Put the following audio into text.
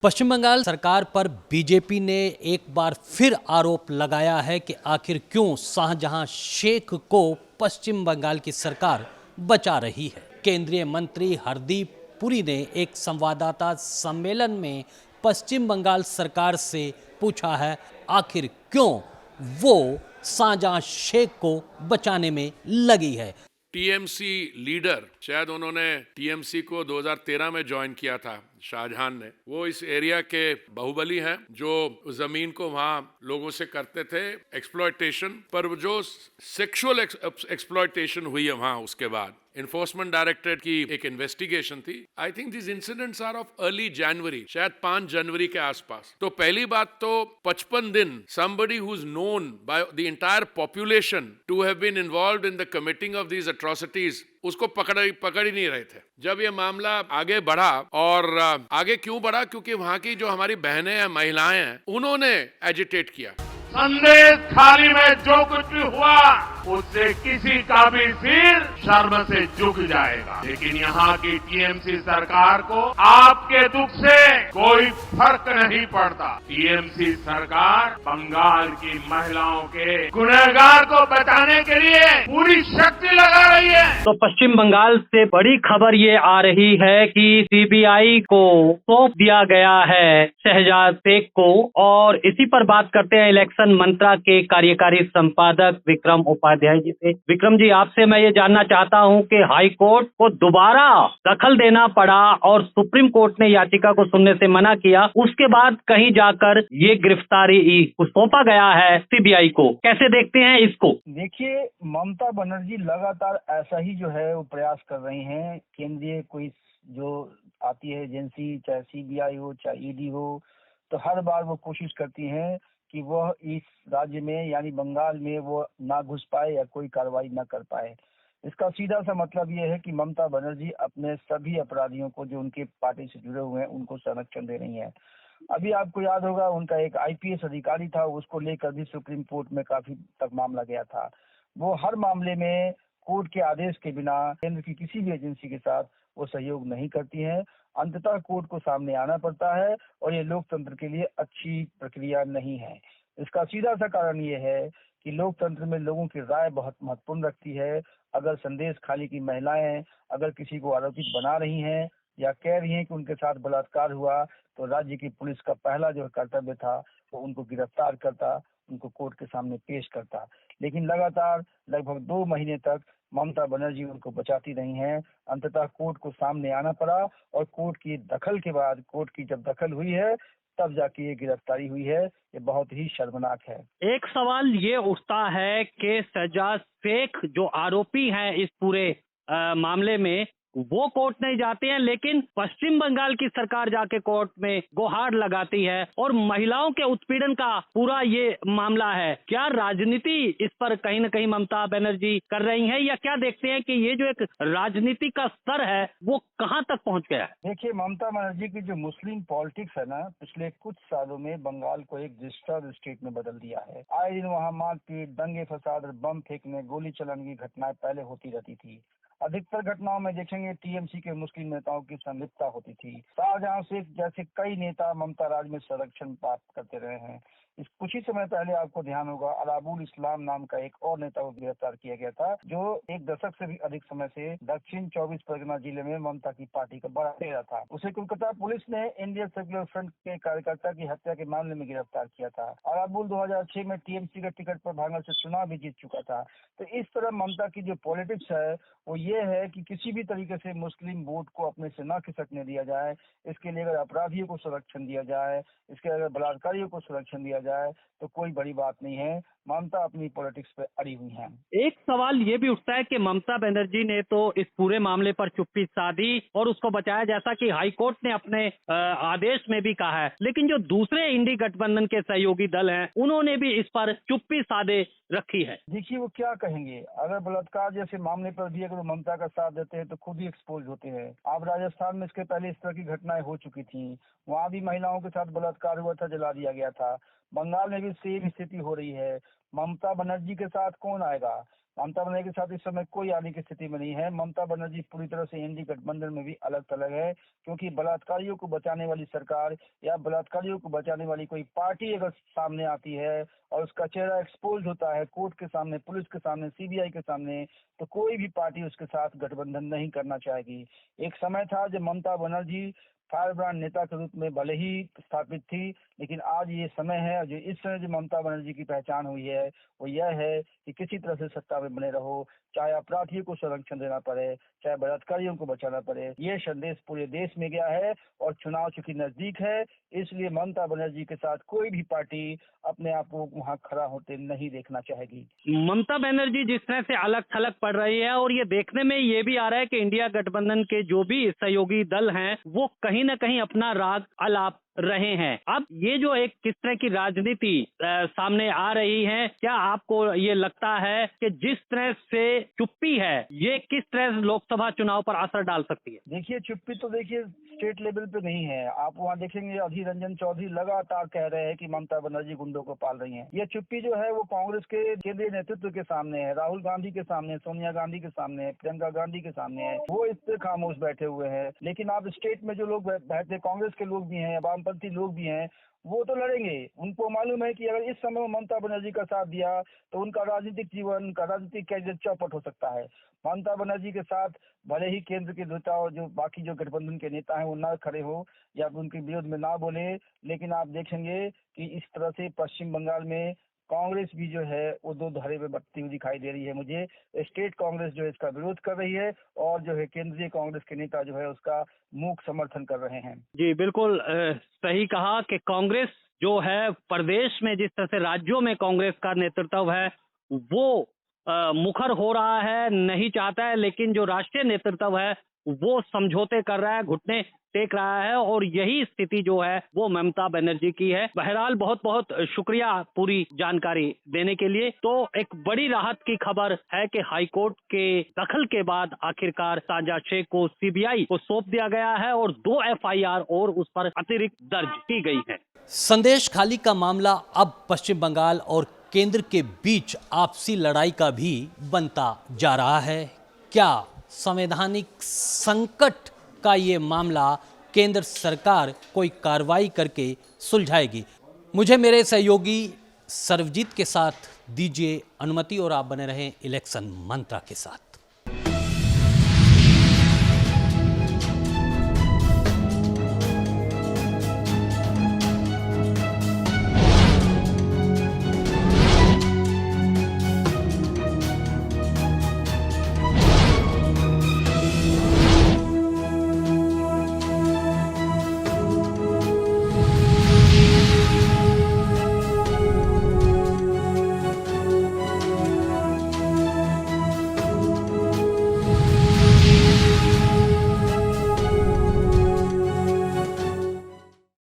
पश्चिम बंगाल सरकार पर बीजेपी ने एक बार फिर आरोप लगाया है कि आखिर क्यों शाहजहां शेख को पश्चिम बंगाल की सरकार बचा रही है। केंद्रीय मंत्री हरदीप पुरी ने एक संवाददाता सम्मेलन में पश्चिम बंगाल सरकार से पूछा है आखिर क्यों वो शाहजहां शेख को बचाने में लगी है। टीएमसी लीडर, शायद उन्होंने टीएमसी को 2013 में ज्वाइन किया था, शाहजहां ने। वो इस एरिया के बाहुबली हैं, जो जमीन को वहां लोगों से करते थे एक्सप्लॉयटेशन, पर जो सेक्सुअल एक्सप्लॉयटेशन हुई है वहां, उसके बाद इन्फोर्समेंट डायरेक्टरेट की एक इन्वेस्टिगेशन थी। I think this incidents are of early January, शायद 5 जनवरी के आसपास। तो पहली बात तो 55 दिन somebody who's known by the entire population to have been involved in the committing of these atrocities, उसको पकड़ ही नहीं रहे थे। जब ये मामला आगे बढ़ा, और आगे क्यों बढ़ा, क्योंकि वहां की जो हमारी बहनें हैं, महिलाएं हैं, उन्होंने एजिटेट किया। संदेश थाली में जो कुछ भी हुआ उससे किसी का भी सिर शर्म से झुक जाएगा, लेकिन यहाँ की टीएमसी सरकार को आपके दुख से कोई फर्क नहीं पड़ता। टीएमसी सरकार बंगाल की महिलाओं के गुनहगार को बचाने के लिए पूरी शक्ति लगा रही है। तो पश्चिम बंगाल से बड़ी खबर ये आ रही है कि सीबीआई को सौंप दिया गया है शहजाद शेख को, और इसी पर बात करते हैं इलेक्शन मंत्रा के कार्यकारी संपादक विक्रम उपाध्याय जी से। विक्रम जी, आपसे मैं ये जानना चाहता हूं कि हाई कोर्ट को दोबारा दखल देना पड़ा और सुप्रीम कोर्ट ने याचिका को सुनने से मना किया, उसके बाद कहीं जाकर ये गिरफ्तारी को सौंपा गया है सीबीआई को। कैसे देखते हैं इसको? देखिए, ममता बनर्जी लगातार ऐसा ही जो है वो प्रयास कर रही हैं। केंद्रीय कोई जो आती है एजेंसी, चाहे सीबीआई हो चाहे ईडी हो, तो हर बार वो कोशिश करती हैं कि वह इस राज्य में यानी बंगाल में वो ना घुस पाए या कोई कार्रवाई ना कर पाए। इसका सीधा सा मतलब ये है कि ममता बनर्जी अपने सभी अपराधियों को जो उनके पार्टी से जुड़े हुए हैं उनको संरक्षण दे रही हैं। अभी आपको याद होगा, उनका एक आईपीएस अधिकारी था, उसको लेकर भी सुप्रीम कोर्ट में काफी तक मामला गया था। वो हर मामले में कोर्ट के आदेश के बिना केंद्र की किसी भी एजेंसी के साथ वो सहयोग नहीं करती हैं। अंततः कोर्ट को सामने आना पड़ता है, और ये लोकतंत्र के लिए अच्छी प्रक्रिया नहीं है। इसका सीधा सा कारण ये है कि लोकतंत्र में लोगों की राय बहुत महत्वपूर्ण रखती है। अगर संदेश खाली की महिलाएं अगर किसी को आरोपित बना रही हैं या कह रही हैं कि उनके साथ बलात्कार हुआ, तो राज्य की पुलिस का पहला जो कर्तव्य था वो उनको गिरफ्तार करता, उनको कोर्ट के सामने पेश करता। लेकिन लगातार लगभग 2 महीने तक ममता बनर्जी उनको बचाती रही हैं। अंततः कोर्ट को सामने आना पड़ा, और कोर्ट की दखल के बाद, कोर्ट की जब दखल हुई है तब जाके ये गिरफ्तारी हुई है। ये बहुत ही शर्मनाक है। एक सवाल ये उठता है कि शहजाद शेख जो आरोपी हैं इस पूरे मामले में, वो कोर्ट नहीं जाते हैं, लेकिन पश्चिम बंगाल की सरकार जाके कोर्ट में गुहार लगाती है और महिलाओं के उत्पीड़न का पूरा ये मामला है। क्या राजनीति इस पर कहीं न कहीं ममता बनर्जी कर रही हैं, या क्या देखते हैं कि ये जो एक राजनीति का स्तर है वो कहां तक पहुंच गया है? देखिए, ममता बनर्जी की जो मुस्लिम पॉलिटिक्स है ना, पिछले कुछ सालों में बंगाल को एक डिस्टर्ब स्टेट में बदल दिया है। आए दिन वहाँ मारपीट, दंगे फसाद और बम फेंकने, गोली चलाने की घटनाएं पहले होती रहती थी। अधिकतर घटनाओं में देखेंगे टीएमसी के मुस्लिम नेताओं की संलिप्तता होती थी। शाहजहां शेख जैसे कई नेता ममता राज में संरक्षण प्राप्त करते रहे हैं। इस कुछ ही समय पहले आपको ध्यान होगा, अलाबुल इस्लाम नाम का एक और नेता को गिरफ्तार किया गया था, जो 1 दशक से भी अधिक समय से दक्षिण 24 परगना जिले में ममता की पार्टी का बड़ा चेहरा था। उसे कोलकाता पुलिस ने इंडियन सेक्युलर फ्रंट के कार्यकर्ता की हत्या के मामले में गिरफ्तार किया था। अलाबुल 2006 में टीएमसी के टिकट पर भागने से चुनाव भी जीत चुका था। तो इस तरह ममता की जो पॉलिटिक्स है वो ये है कि किसी भी तरीके से मुस्लिम वोट को अपने से न खिसकने दिया जाए। इसके लिए अगर अपराधियों को संरक्षण दिया जाए, इसके अगर बलात्कारियों को संरक्षण दिया जाए, तो कोई बड़ी बात नहीं है। ममता अपनी पॉलिटिक्स पे अड़ी हुई हैं। एक सवाल ये भी उठता है कि ममता बनर्जी ने तो इस पूरे मामले पर चुप्पी साधी और उसको बचाया, जैसा कि हाई कोर्ट ने अपने आदेश में भी कहा है, लेकिन जो दूसरे इंडी गठबंधन के सहयोगी दल हैं उन्होंने भी इस पर चुप्पी साधे रखी है। देखिए, वो क्या कहेंगे? अगर बलात्कार जैसे मामले पर भी अगर ममता का साथ देते हैं तो खुद ही एक्सपोज होते हैं। आप राजस्थान में इसके पहले इस तरह की घटनाएं हो चुकी थी, वहाँ भी महिलाओं के साथ बलात्कार हुआ था, जला दिया गया था। बंगाल में भी सेम स्थिति हो रही है। ममता बनर्जी के साथ कौन आएगा? ममता बनर्जी के साथ इस समय कोई आने की स्थिति में नहीं है। ममता बनर्जी पूरी तरह से एनडीए गठबंधन में भी अलग थलग है, क्योंकि बलात्कारियों को बचाने वाली सरकार या बलात्कारियों को बचाने वाली कोई पार्टी अगर सामने आती है और उसका चेहरा एक्सपोज होता है कोर्ट के सामने, पुलिस के सामने, सीबीआई के सामने, तो कोई भी पार्टी उसके साथ गठबंधन नहीं करना चाहेगी। एक समय था जब ममता बनर्जी फायर ब्रांड नेता के रूप में भले ही स्थापित थी, लेकिन आज ये समय है, जो इस समय जो ममता बनर्जी की पहचान हुई है वो यह है कि किसी तरह से सत्ता में बने रहो, चाहे अपराधियों को संरक्षण देना पड़े, चाहे बलात्कारियों को बचाना पड़े। ये संदेश पूरे देश में गया है और चुनाव चूंकि नजदीक है, इसलिए ममता बनर्जी के साथ कोई भी पार्टी अपने आप को वहाँ खड़ा होते नहीं देखना चाहेगी। ममता बनर्जी जिस तरह से अलग थलग पड़ रही है और ये देखने में ये भी आ रहा है कि इंडिया गठबंधन के जो भी सहयोगी दल हैं वो कहीं न कहीं अपना राग अलाप रहे हैं। अब ये जो एक किस तरह की राजनीति सामने आ रही है, क्या आपको ये लगता है कि जिस तरह से चुप्पी है ये किस तरह से लोकसभा चुनाव पर असर डाल सकती है? देखिए, चुप्पी तो देखिए स्टेट लेवल पे नहीं है। आप वहाँ देखेंगे अधीर रंजन चौधरी लगातार कह रहे हैं कि ममता बनर्जी गुंडों को पाल रही हैं। ये चुप्पी जो है वो कांग्रेस के केंद्रीय नेतृत्व के सामने है, राहुल गांधी के सामने, सोनिया गांधी के सामने, प्रियंका गांधी के सामने है, वो इस पे खामोश बैठे हुए हैं। लेकिन आप स्टेट में जो लोग बैठे, कांग्रेस के लोग भी हैं, वामपंथी लोग भी हैं, वो तो लड़ेंगे। उनको मालूम है कि अगर इस समय ममता बनर्जी का साथ दिया तो उनका राजनीतिक जीवन, उनका राजनीतिक कैरियर चौपट हो सकता है। ममता बनर्जी के साथ भले ही केंद्र के नेता और जो बाकी जो गठबंधन के नेता हैं वो ना खड़े हो या उनके विरोध में ना बोले, लेकिन आप देखेंगे कि इस तरह से पश्चिम बंगाल में कांग्रेस भी जो है वो दो धारे में बढ़ती हुई दिखाई दे रही है मुझे। स्टेट कांग्रेस जो है इसका विरोध कर रही है और जो है केंद्रीय कांग्रेस के नेता जो है उसका मूक समर्थन कर रहे हैं। जी बिल्कुल सही कहा कि कांग्रेस जो है प्रदेश में जिस तरह से राज्यों में कांग्रेस का नेतृत्व है वो मुखर हो रहा है, नहीं चाहता है, लेकिन जो राष्ट्रीय नेतृत्व है वो समझौते कर रहा है, घुटने टेक रहा है और यही स्थिति जो है वो ममता बनर्जी की है। बहरहाल बहुत बहुत शुक्रिया पूरी जानकारी देने के लिए। तो एक बड़ी राहत की खबर है कि हाईकोर्ट के दखल के बाद आखिरकार साजिद शेख को सीबीआई को सौंप दिया गया है और 2 एफआईआर और उस पर अतिरिक्त दर्ज की गई है। संदेश खाली का मामला अब पश्चिम बंगाल और केंद्र के बीच आपसी लड़ाई का भी बनता जा रहा है। क्या संवैधानिक संकट का ये मामला केंद्र सरकार कोई कार्रवाई करके सुलझाएगी? मुझे मेरे सहयोगी सर्वजीत के साथ दीजिए अनुमति और आप बने रहें इलेक्शन मंत्रा के साथ।